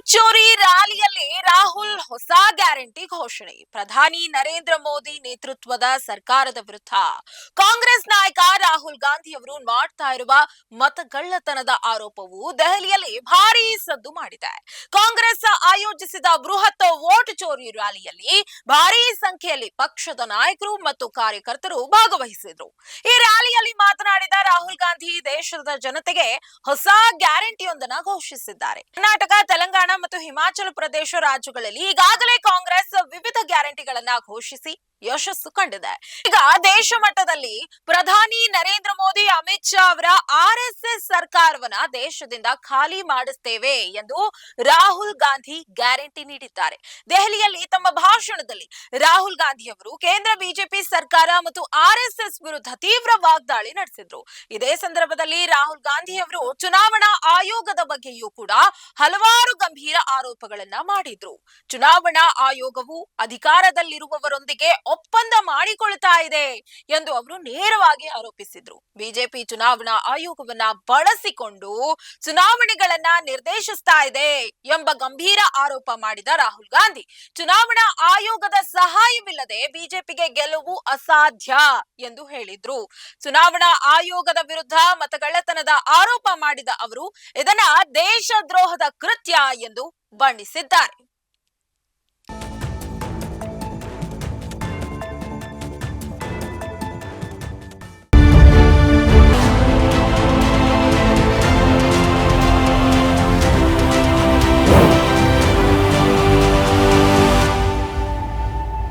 Vote ಚೋರಿ ರ್ಯಾಲಿಯಲ್ಲಿ ರಾಹುಲ್ ಹೊಸ guarantee ಘೋಷಣೆ. ಪ್ರಧಾನಿ ನರೇಂದ್ರ ಮೋದಿ ನೇತೃತ್ವದ ಸರ್ಕಾರದ ವಿರುದ್ಧ ಕಾಂಗ್ರೆಸ್ ನಾಯಕ ರಾಹುಲ್ ಗಾಂಧಿ ಅವರು ಮಾಡ್ತಾ ಇರುವ ಮತಗಳ್ಳತನದ ಆರೋಪವು ದೆಹಲಿಯಲ್ಲಿ ಭಾರೀ ಸದ್ದು ಮಾಡಿದೆ. ಕಾಂಗ್ರೆಸ್ ಆಯೋಜಿಸಿದ ಬೃಹತ್ ವೋಟ್ ಚೋರಿ ರ್ಯಾಲಿಯಲ್ಲಿ ಭಾರೀ ಸಂಖ್ಯೆಯಲ್ಲಿ ಪಕ್ಷದ ನಾಯಕರು ಮತ್ತು ಕಾರ್ಯಕರ್ತರು ಭಾಗವಹಿಸಿದ್ರು. ಈ ರ್ಯಾಲಿಯಲ್ಲಿ ಮಾತನಾಡಿದ ರಾಹುಲ್ ಗಾಂಧಿ ದೇಶದ ಜನತೆಗೆ ಹೊಸ ಗ್ಯಾರಂಟಿಯೊಂದನ್ನು ಘೋಷಿಸಿದ್ದಾರೆ. ಕರ್ನಾಟಕ, ತೆಲಂಗಾಣ ಮತ್ತು ಹಿಮಾಚಲ ಪ್ರದೇಶ ರಾಜ್ಯಗಳಲ್ಲಿ ಈಗಾಗಲೇ ಕಾಂಗ್ರೆಸ್ ವಿವಿಧ ಗ್ಯಾರಂಟಿಗಳನ್ನ ಘೋಷಿಸಿ ಯಶಸ್ಸು ಕಂಡಿದೆ. ಈಗ ದೇಶ ಮಟ್ಟದಲ್ಲಿ ಪ್ರಧಾನಿ ನರೇಂದ್ರ ಮೋದಿ, ಅಮಿತ್ ಶಾ ಅವರ RSS ಸರ್ಕಾರವನ್ನ ದೇಶದಿಂದ ಖಾಲಿ ಮಾಡಿಸ್ತೇವೆ ಎಂದು ರಾಹುಲ್ ಗಾಂಧಿ ಗ್ಯಾರಂಟಿ ನೀಡಿದ್ದಾರೆ. ದೆಹಲಿಯಲ್ಲಿ ತಮ್ಮ ಭಾಷಣದಲ್ಲಿ ರಾಹುಲ್ ಗಾಂಧಿ ಅವರು ಕೇಂದ್ರ ಬಿಜೆಪಿ ಸರ್ಕಾರ ಮತ್ತು RSS ವಿರುದ್ಧ ತೀವ್ರ ವಾಗ್ದಾಳಿ ನಡೆಸಿದ್ರು. ಇದೇ ಸಂದರ್ಭದಲ್ಲಿ ರಾಹುಲ್ ಗಾಂಧಿ ಅವರು ಚುನಾವಣಾ ಆಯೋಗದ ಬಗ್ಗೆಯೂ ಕೂಡ ಹಲವಾರು ಗಂಭೀರ ಆರೋಪಗಳನ್ನ ಮಾಡಿದ್ರು. ಚುನಾವಣಾ ಆಯೋಗವು ಅಧಿಕಾರದಲ್ಲಿರುವವರೊಂದಿಗೆ ಒಪ್ಪಂದ ಮಾಡಿಕೊಳ್ತಾ ಇದೆ ಎಂದು ಅವರು ನೇರವಾಗಿ ಆರೋಪಿಸಿದ್ರು. ಬಿಜೆಪಿ ಚುನಾವಣಾ ಆಯೋಗವನ್ನ ಬಳಸಿಕೊಂಡು ಚುನಾವಣೆಗಳನ್ನ ನಿರ್ದೇಶಿಸ್ತಾ ಇದೆ ಎಂಬ ಗಂಭೀರ ಆರೋಪ ಮಾಡಿದ ರಾಹುಲ್ ಗಾಂಧಿ, ಚುನಾವಣಾ ಆಯೋಗದ ಸಹಾಯವಿಲ್ಲದೆ ಬಿಜೆಪಿಗೆ ಗೆಲುವು ಅಸಾಧ್ಯ ಎಂದು ಹೇಳಿದ್ರು. ಚುನಾವಣಾ ಆಯೋಗದ ವಿರುದ್ಧ ಮತಗಳ್ಳತನದ ಆರೋಪ ಮಾಡಿದ ಅವರು ಇದನ್ನ ದೇಶದ್ರೋಹದ ಕೃತ್ಯ ಎಂದು ಬಣ್ಣಿಸಿದ್ದಾರೆ.